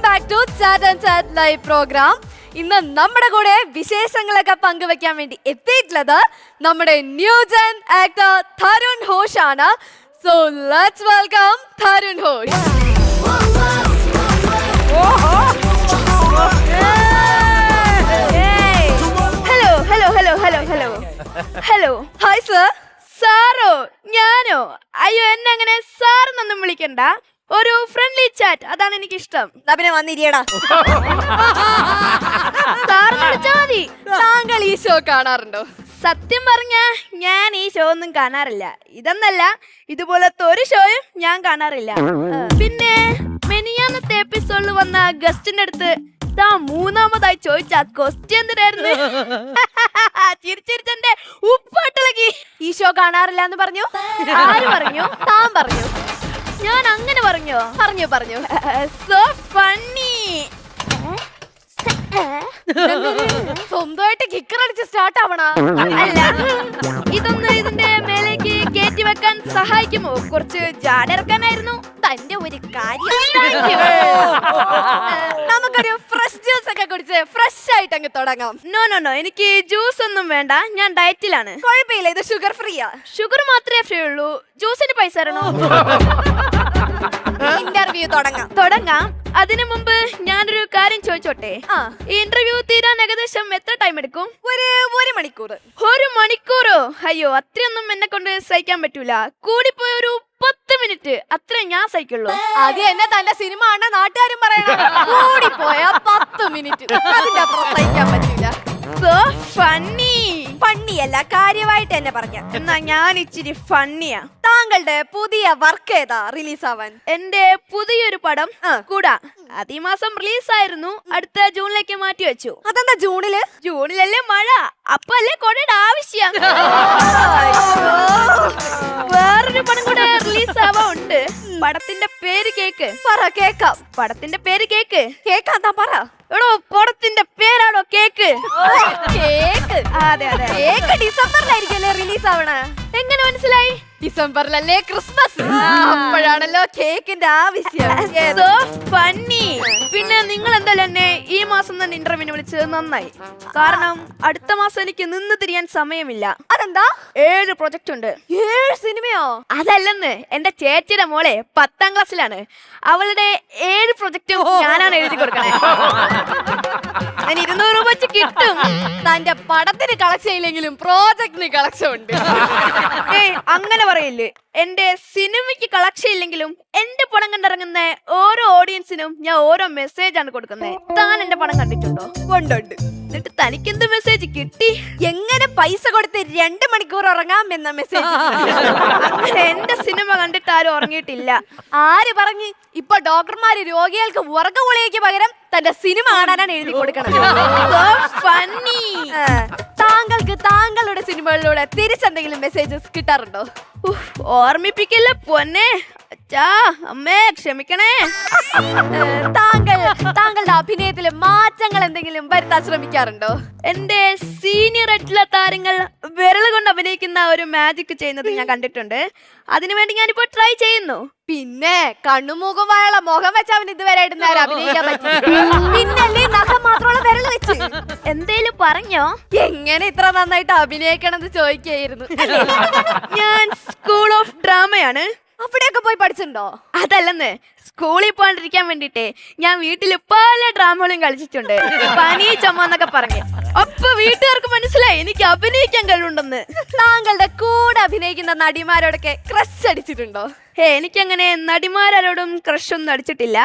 Back to chat and chat live programme. ഇന്ന് നമ്മുടെ കൂടെ വിശേഷങ്ങളൊക്കെ പങ്കുവെക്കാൻ വേണ്ടി എത്തിയിട്ടുള്ളത് നമ്മുടെ ന്യൂജൻ ആക്ടർ തരുൺ ഘോഷ് ആണ്. So let's welcome Tarun Ghosh. Hello hello hello hello hello hello hi sir. സാറോ? ഞാനോ? അയ്യോ, എന്നെ അങ്ങനെ സാറെന്നൊന്നും വിളിക്കണ്ട. ഒരു ഫ്രണ്ട്ലി ചാറ്റ്, അതാണ് എനിക്ക് ഇഷ്ടം. പിന്നെ വന്നിരിയടാ. സാറെന്ന് വിളിച്ചാ മതി. താങ്കൾ ഈ ഷോ കാണാറുണ്ടോ? സത്യം പറഞ്ഞ ഞാൻ ഈ ഷോ ഒന്നും കാണാറില്ല. ഇതെന്നല്ല, ഇതുപോലത്തെ ഒരു ഷോയും ഞാൻ കാണാറില്ല. പിന്നെ മെനിയാന്നത്തെ എപ്പിസോഡിൽ വന്ന ഗസ്റ്റിന്റെ അടുത്ത് മൂന്നാമതായി ചോദിച്ച ക്വസ്റ്റ്യൻ എന്തിനായിരുന്നു? ചിരിച്ചിരിച്ചെന്റെ ഉപ്പാട്ടിളക്കി. ഈ ഷോ കാണാറില്ല എന്ന് പറഞ്ഞു. ആര് പറഞ്ഞു? താൻ പറഞ്ഞു. ഞാൻ അങ്ങനെ പറഞ്ഞോ? പറഞ്ഞു. So funny. സ്വന്തമായിട്ട് കിക്കർ അടിച്ച് സ്റ്റാർട്ട് ആവണ. അല്ല, ഇതൊന്ന് ഇതിന്റെ മേലേക്ക് കയറ്റി വെക്കാൻ സഹായിക്കുമോ? കുറച്ച് ജാടിറക്കാനായിരുന്നു. തന്റെ ഒരു കാര്യം. നമുക്കൊരു ഫ്രഷ് ജ്യൂസ് ഒക്കെ കുടിച്ച് ഫ്രഷ് ആയിട്ട് അങ്ങ് തുടങ്ങാം. നോ, എനിക്ക് ജ്യൂസ് ഒന്നും വേണ്ട. ഞാൻ ഡയറ്റിലാണ്. കുഴപ്പമില്ല, ഇത് ഷുഗർ ഫ്രീയാ. ഷുഗർ മാത്രമേ ഫ്രീ ഉള്ളൂ. ജ്യൂസിന് പൈസ തരണോ? ഇന്റർവ്യൂ തുടങ്ങാം. അതിനു മുമ്പ് ഞാനൊരു കാര്യം ചോദിച്ചോട്ടെ? ഈ ഇന്റർവ്യൂ തീരാൻ ഏകദേശം എത്ര ടൈം എടുക്കും? ഒരു മണിക്കൂർ. 1 മണിക്കൂറോ? അയ്യോ, അത്രയൊന്നും എന്നെ കൊണ്ട് സഹിക്കാൻ പറ്റൂല. കൂടിപ്പോയ ഒരു 10 മിനിറ്റ്, അത്രേ ഞാൻ സഹിക്കുള്ളൂ. അത് എന്നെ തന്റെ സിനിമ ആണ് നാട്ടുകാരും പറയണം. കൂടിപ്പോയ 10 മിനിറ്റ്, അതിന്റെ അപ്പുറം സഹിക്കാൻ പറ്റില്ല. So funny. ഫണ്ണിയല്ല, കാര്യമായിട്ട് എന്നെ പറഞ്ഞ. എന്നാ ഞാൻ ഇച്ചിരി ഫണ്ണിയാ. താങ്കളുടെ പുതിയ വർക്ക് ഏതാ റിലീസ് ആവാൻ? എന്റെ പുതിയൊരു പടം കൂടാ. അത് ഈ മാസം റിലീസായിരുന്നു. അടുത്ത ജൂണിലേക്ക് മാറ്റി വെച്ചു. അതെന്താ ജൂണില്? ജൂണിലല്ലേ മഴ, അപ്പൊ അല്ലേ കൊടയുടെ ആവശ്യം. വേറൊരു പടം കൂടെ റിലീസ് ആവാ ഉണ്ട്. പടത്തിന്റെ പേര് കേക്ക്. പറ, കേക്കാം. പടത്തിന്റെ പേര് കേക്ക്. കേക്കാ പറ. എടോ, പടത്തിന്റെ പേരാണോ കേക്ക്? കേക്ക്. അതെ. കേക്ക് ഡിസംബറിലായിരിക്കല്ലേ റിലീസ് ആവണ? എങ്ങനെ മനസ്സിലായി? ഡിസംബറിലല്ലേ ക്രിസ്മസ്, അപ്പോഴാണല്ലോ കേക്കിന്റെ ആവശ്യം. So funny. പിന്നെ നിങ്ങൾ എന്തായാലും എന്നെ ഈ മാസം തന്നെ ഇന്റർവ്യൂവിന് വിളിച്ചത് നന്നായി. കാരണം അടുത്ത മാസം എനിക്ക് നിന്ന് തിരിയാൻ സമയമില്ല. അതെന്താ? 7 പ്രൊജക്ട് ഉണ്ട്. 7 സിനിമയോ? അതല്ലെന്ന്, എന്റെ ചേച്ചിയുടെ മോളെ 10ാം ക്ലാസ്സിലാണ്. അവളുടെ 7 പ്രൊജക്റ്റും ഞാനാണ് എഴുതി കൊടുക്കണേ. ഞാൻ 200 രൂപ വെച്ച് കിട്ടും. തന്റെ പടത്തിന് കളക്ഷൻ ഇല്ലെങ്കിലും പ്രോജക്റ്റിന് കളക്ഷൻ ഉണ്ട്. അങ്ങനെ പറയില്ലേ. എന്റെ സിനിമയ്ക്ക് കളക്ഷൻ ഇല്ലെങ്കിലും എന്റെ പടം കണ്ടിറങ്ങുന്ന ഓരോ ഓഡിയൻസിനും ഞാൻ ഓരോ മെസ്സേജ് ആണ് കൊടുക്കുന്നത്. താൻ എന്റെ പടം കണ്ടിട്ടുണ്ടോ? ഉണ്ട്. എന്നിട്ട് തനിക്കെന്ത് മെസ്സേജ് കിട്ടി? എങ്ങനെ പൈസ കൊടുത്ത് 2 മണിക്കൂർ ഉറങ്ങാം എന്ന മെസ്സേജ്. അങ്ങനെ എന്റെ സിനിമ കണ്ടിട്ട് ആരും ഉറങ്ങിയിട്ടില്ല. ആര് പറഞ്ഞു? ഇപ്പൊ ഡോക്ടർമാര് രോഗികൾക്ക് ഉറക്ക ഗുളികയ്ക്ക് പകരം തന്റെ സിനിമ കാണാനാണ് എഴുതി കൊടുക്കണം. താങ്കൾക്ക് താങ്കളുടെ സിനിമകളിലൂടെ തിരിച്ചെന്തെങ്കിലും മെസ്സേജസ് കിട്ടാറുണ്ടോ? ഓർമ്മിപ്പിക്കല്ലേ പൊന്നെ. അച്ഛാ, അമ്മേ, ക്ഷമിക്കണേ. താങ്കളുടെ അഭിനയത്തില് മാറ്റങ്ങൾ എന്തെങ്കിലും വരുത്താൻ ശ്രമിക്കാറുണ്ടോ? എന്റെ സീനിയർ ആയിട്ടുള്ള താരങ്ങൾ വിരൽ കൊണ്ട് അഭിനയിക്കുന്ന ഒരു മാജിക് ചെയ്യുന്നത് ഞാൻ കണ്ടിട്ടുണ്ട്. അതിനുവേണ്ടി ഞാനിപ്പോ ട്രൈ ചെയ്യുന്നു. പിന്നെ കണ്ണുമൂക്കുമായുള്ള മുഖം വെച്ച് അവൻ ഇതുവരെ നേരെ അഭിനയിക്കാൻ പറ്റും. പിന്നല്ലേ നഖം മാത്രമുള്ള വിരൽ വെച്ച്. എന്തേലും പറഞ്ഞോ? എങ്ങനെ ഇത്ര നന്നായിട്ട് അഭിനയിക്കണമെന്ന് ചോദിക്കായിരുന്നു. ഞാൻ സ്കൂൾ ഓഫ് ഡ്രാമയാണ്. അവിടെയൊക്കെ പോയി പഠിച്ചിട്ടുണ്ടോ? അതല്ലെന്ന്, സ്കൂളിൽ പോകാണ്ടിരിക്കാൻ വേണ്ടിട്ടേ ഞാൻ വീട്ടില് പല ഡ്രാമകളും കളിച്ചിട്ടുണ്ട്. പനി, ചുമ എന്നൊക്കെ പറഞ്ഞ്. അപ്പൊ വീട്ടുകാർക്ക് മനസ്സിലായി എനിക്ക് അഭിനയിക്കാൻ കഴിവുണ്ടെന്ന്. താങ്കളുടെ കൂടെ അഭിനയിക്കുന്ന നടിമാരോടൊക്കെ ക്രഷ് അടിച്ചിട്ടുണ്ടോ? എനിക്കങ്ങനെ നടിമാരോടും ക്രഷ് ഒന്നും അടിച്ചിട്ടില്ല.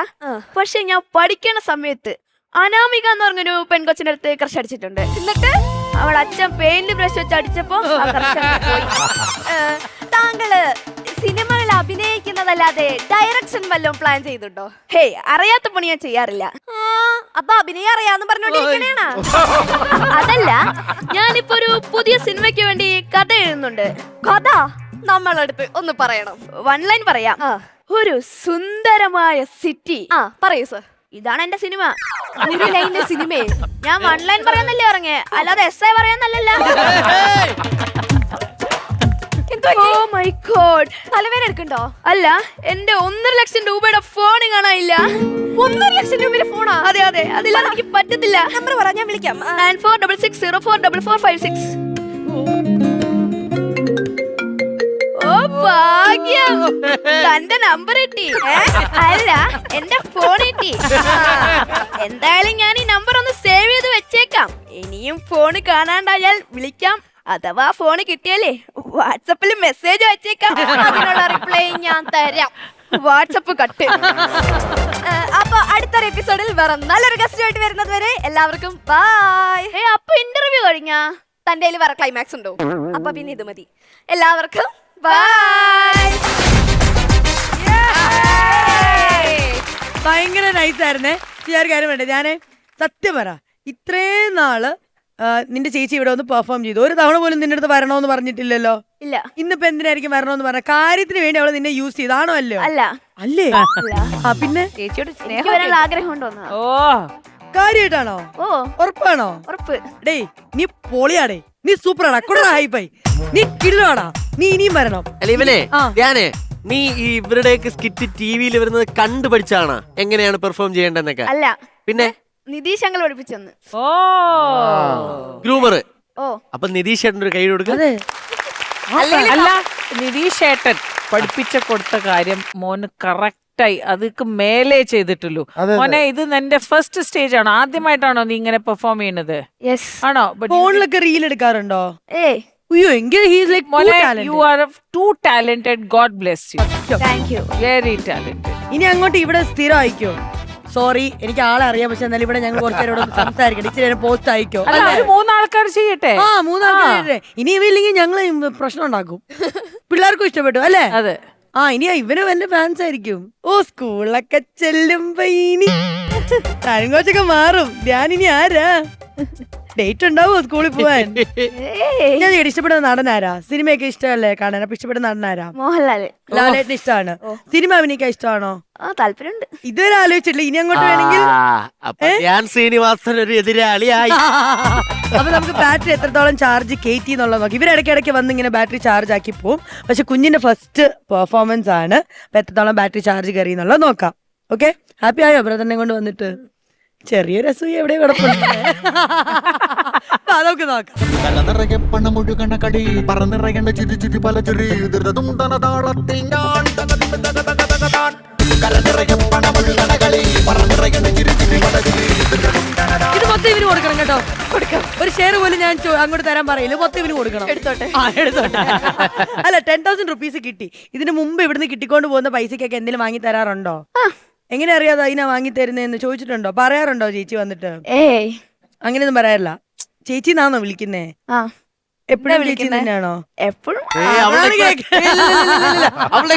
പക്ഷെ ഞാൻ പഠിക്കണ സമയത്ത് അനാമിക എന്ന് പറഞ്ഞൊരു പെൺകൊച്ചിന്റെ അടുത്ത് ക്രഷ് അടിച്ചിട്ടുണ്ട്. എന്നിട്ട് അവൾ അച്ഛൻ പെയിന്റ് ബ്രഷ് വെച്ച് അടിച്ചപ്പോ ആ ക്രഷ് പോയി. താങ്കള് സിനിമകളിൽ അഭിനയിക്കുന്നതല്ലാതെ ഡയറക്ഷൻ വല്ലതും പ്ലാൻ ചെയ്തിട്ടുണ്ടോ? അറിയാത്ത പണി ഞാൻ ചെയ്യാറില്ല. അപ്പൊ അഭിനയം അറിയാന്ന് പറഞ്ഞോണ്ടിരിക്കണേണ? അതല്ല, ഞാനിപ്പോ ഒരു പുതിയ സിനിമയ്ക്ക് വേണ്ടി കഥ എഴുതുന്നുണ്ട്. കഥ നമ്മളടുത്ത് ഒന്ന് പറയണം. 1 ലൈൻ പറയാം. ഒരു സുന്ദരമായ സിറ്റി. പറയൂ സർ. ഇതാണ് എന്റെ സിനിമ. ഒരു ലൈനിലെ സിനിമയെ ഞാൻ 1 ലൈൻ പറയാന്നല്ലേ പറഞ്ഞേ, അല്ലാതെ എസ്ഐ പറയാന്നല്ലല്ലോ. Oh my God. തലവേദന എടുക്കണ്ടോ? അല്ല, എന്റെ 1.5 ലക്ഷം രൂപയുടെ ഫോൺ കാണാനില്ല. 1,00,000 രൂപയുടെ ഫോണാ? അതെ അതെ, അതില്ലാതെ എനിക്ക് പറ്റത്തില്ല. നമ്പർ പറ, ഞാൻ വിളിക്കാം. 9466044456. ഓ ഭാഗ്യം, തന്റെ നമ്പർ കിട്ടി. അല്ല, എന്റെ ഫോൺ കിട്ടി. എന്തായാലും ഞാൻ ഈ നമ്പർ ഒന്ന് സേവ് ചെയ്ത് വെച്ചേക്കാം. ഇനിയും ഫോൺ കാണാണ്ടായാൽ വിളിക്കാം. അഥവാ ഫോൺ കിട്ടിയാലേ വാട്സപ്പിൽ മെസ്സേജ് വെച്ചേക്കാം. അതിനുള്ള റിപ്ലൈ ഞാൻ തരാം. WhatsApp cut. അപ്പൊ അടുത്തൊരു എപ്പിസോഡിൽ വേറെ നല്ലൊരു ഗസ്റ്റുമായിട്ട് വരുന്നത് വരെ എല്ലാവർക്കും ബൈ. അപ്പൊ ഇന്റർവ്യൂ കഴിഞ്ഞാ? തന്റെ കയ്യിൽ വേറെ ക്ലൈമാക്സ് ഉണ്ടോ? അപ്പൊ പിന്നെ ഇത് മതി. എല്ലാവർക്കും ബൈ. ഭയങ്കര നൈസായിരുന്നേ. ഞാൻ കാര്യം വേണ്ടേ, ഞാന് സത്യം പറ, ഇത്രയും നാള് നിന്റെ ചേച്ചി ഇവിടെ ഒന്ന് പെർഫോം ചെയ്തു. ഒരു തവണ പോലും നിന്റെ അടുത്ത് വരണോന്ന് പറഞ്ഞിട്ടില്ലല്ലോ. ഇല്ല. ഇന്നിപ്പോ എന്തിനായിരിക്കും വരണോന്ന് പറഞ്ഞ? കാര്യത്തിന് വേണ്ടി അവള് നിന്നെ യൂസ് ചെയ്താണോ? അല്ലോ അല്ല. അല്ലേ? ആ പിന്നെ ചേച്ചിയോട് സ്നേഹം വരാനുള്ള ആഗ്രഹം ഉണ്ടോന്നാ? ഓ കാര്യമായിട്ടാണോ? ഓ ഉറപ്പാണോ? ഉറപ്പ്. ഡേയ് നീ പൊളിയാടേ, നീ സൂപ്പറാടാ, കൂടെ ഹൈപ്പായി, നീ കിടുവാടാ, നീ ഇനിയും വരണം. അല്ല ഇവനെ ആ. ഞാനേ നീ ഈ ഇവരുടെയൊക്കെ സ്കിറ്റ് ടിവിയിൽ വരുന്നത് കണ്ടു പഠിച്ചാണ് എങ്ങനെയാണ് പെർഫോം ചെയ്യേണ്ടതെന്നൊക്കെ? അല്ല, പിന്നെ നിതീഷ് അങ്കിൾ പഠിപ്പിച്ചെന്ന്. ഓ ഗ്രൂമർ. ഓ അപ്പൊ നിതീഷ് ചേട്ടൻ ഒരു കൈ കൊടുക്കുക. അതെ, അല്ല നിതീഷ് ഏട്ടൻ പഠിപ്പിച്ച കൊടുത്ത കാര്യം മോന് കറക്റ്റായി അതൊക്കെ മേലെ ചെയ്തിട്ടുള്ളൂ. മോനെ ഇത് നിന്റെ ഫസ്റ്റ് സ്റ്റേജ് ആണോ? ആദ്യമായിട്ടാണോ നീ ഇങ്ങനെ പെർഫോം ചെയ്യുന്നത്? യെസ്. ആണോ? ഫോണിലൊക്കെ റീൽ എടുക്കാറുണ്ടോ? ഏയ് അയ്യോ, എങ്കിൽ ഹീസ് ലൈക്ക് മോനെ you are too talented. God bless you. Thank you. Very talented. ഇനി അങ്ങോട്ട് ഇവിടെ സ്ഥിരം അയക്കോ? സോറി, എനിക്ക് ആളെ അറിയാം, പക്ഷെ എന്നാലും ഇവിടെ ഞങ്ങൾ കുറച്ചേരോട് സംസാരിക്കട്ടെ. ഇച്ചിരി നേരം പോസ്റ്റ് അയക്കോ? അല്ല ഒരു 3 ആൾക്കാർ ചെയ്യട്ടെ. ആ, 3 ആൾക്കാരെ. ഇനി ഇവയില്ലെങ്കിൽ ഞങ്ങള് പ്രശ്നം ഉണ്ടാക്കും. പിള്ളേർക്കും ഇഷ്ടപ്പെട്ടു അല്ലേ? അതെ. ആ, ഇനി ഇവനും എന്റെ ഫാൻസ് ആയിരിക്കും. ഓ, സ്കൂളിലൊക്കെ ചെല്ലുമ്പോ ഇനി തരങ്കോച്ചൊക്കെ മാറും. ഞാനിനി ആരാ? ഡേറ്റ് ഉണ്ടാവോ സ്കൂളിൽ പോവാൻ? ഞാൻ ഇഷ്ടപ്പെടുന്ന നടനാരാ? സിനിമയൊക്കെ ഇഷ്ടമല്ലേ കാണാൻ? അപ്പൊ ഇഷ്ടപ്പെടുന്ന നടനാരാ? മോഹൻലാല്. ലാലേട്ടന് ഇഷ്ടമാണ്. സിനിമ അഭിനയിക്കാൻ ഇഷ്ടമാണോ? ആ, താല്പര്യമുണ്ട്. ഇതുവരെ ആലോചിച്ചിട്ടില്ല. ഇനി അങ്ങോട്ട് വേണമെങ്കിൽ അപ്പൊ ഞാൻ ശ്രീനിവാസൻ ഒരു എതിരാളിയായി. അപ്പൊ നമുക്ക് ബാറ്ററി എത്രത്തോളം ചാർജ് കയറ്റി എന്നുള്ളത് നോക്കി. ഇവരിടയ്ക്കിടയ്ക്ക് വന്ന് ഇങ്ങനെ ബാറ്ററി ചാർജ് ആക്കി പോവും. പക്ഷെ കുഞ്ഞിന്റെ ഫസ്റ്റ് പെർഫോമൻസ് ആണ്. അപ്പൊ എത്രത്തോളം ബാറ്ററി ചാർജ് കയറി എന്നുള്ളത് നോക്കാം. ഓക്കെ, ഹാപ്പി ആയോ ബ്രദറിനെ കൊണ്ട് വന്നിട്ട്? ചെറിയ രസം എവിടെ കുഴപ്പമില്ല. അതൊക്കെ നോക്കാം. കലനിറയെ പണമൊഴുകണ കടി പറന്നിറയേണ്ട ചുരി ചുരി പല ചുരി ധൃതതുണ്ടന താളത്തിൽ ഞാൻ കലനിറയെ പണമൊഴുകണ കളി പറന്നിറയേണ്ട ചുരി ചുരി പല ചുരി. ഇത് മൊത്തം ഇവന് കൊടുക്കണം കേട്ടോ. കൊടുക്കാം. ഒരു ഷെയർ പോലും ഞാൻ അങ്ങോട്ട് തരാൻ പറയില്ല. മൊത്തം ഇവന് കൊടുക്കണം. എടുത്തോട്ടെ. എടുത്തോട്ടെ. അല്ല, 10,000 റുപ്പീസ് കിട്ടി. ഇതിന് മുമ്പ് ഇവിടുന്ന് കിട്ടിക്കൊണ്ട് പോകുന്ന പൈസക്കൊക്കെ എന്തെങ്കിലും വാങ്ങി തരാറുണ്ടോ? എങ്ങനെ അറിയാതെ അതിനാ വാങ്ങി തരുന്നതെന്ന് ചോദിച്ചിട്ടുണ്ടോ? പറയാറുണ്ടോ ചേച്ചി വന്നിട്ട്? ഏയ് അങ്ങനെയൊന്നും പറയാറില്ല. ചേച്ചി എന്നാണോ വിളിക്കുന്നേ? ആ, എപ്പോഴും ചേച്ചി തന്നെയാണോ? എപ്പോഴും. അവളുടെ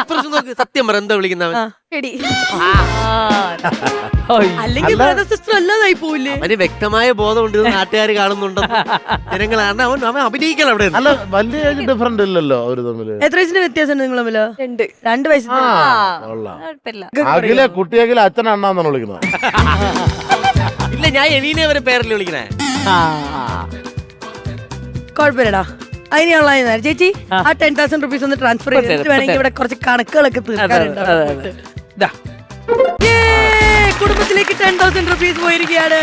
എക്സ്പ്രഷൻ നോക്ക്. സത്യം പറ, എന്താ വിളിക്കുന്നവൻ? എടി. അല്ലെങ്കിൽ ബ്രദർ സിസ്റ്റർ അല്ലാതായി പോവില്ലേ? അവന് വ്യക്തമായ ബോധമുണ്ട് ഇത് നാട്ടുകാർ കാണുന്നുണ്ടെന്ന്. ജനങ്ങളാണ് അവൻ അഭിനയിക്കണം അവിടെ. അല്ല, വലിയ ഏജ് ഡിഫറൻറ് ഇല്ലല്ലോ അവര് തമ്മില്. എത്ര വയസ്സിന്റെ വ്യത്യാസം നിങ്ങൾ തമ്മില്? 2 വയസ്സ്. അഖിലെ കുട്ടിയെങ്കിലും അച്ഛൻ അണ്ണാന്നാണ് വിളിക്കുന്നത്. ഇല്ല, ഞാൻ എലീനെ വരെ പേരല്ലേ വിളിക്കണേ. കുഴപ്പമില്ലടാ, അതിനുള്ള ചേച്ചി ആ 10,000 റുപ്പീസ് ഒന്ന് ട്രാൻസ്ഫർ ചെയ്തിട്ട് വേണമെങ്കിൽ ഇവിടെ കുറച്ച് കണക്കുകളൊക്കെ തീർക്കാറുണ്ട്. ദാ. കുടുംബത്തിലേക്ക് 10,000 റുപ്പീസ് പോയിരിക്കുകയാണ്.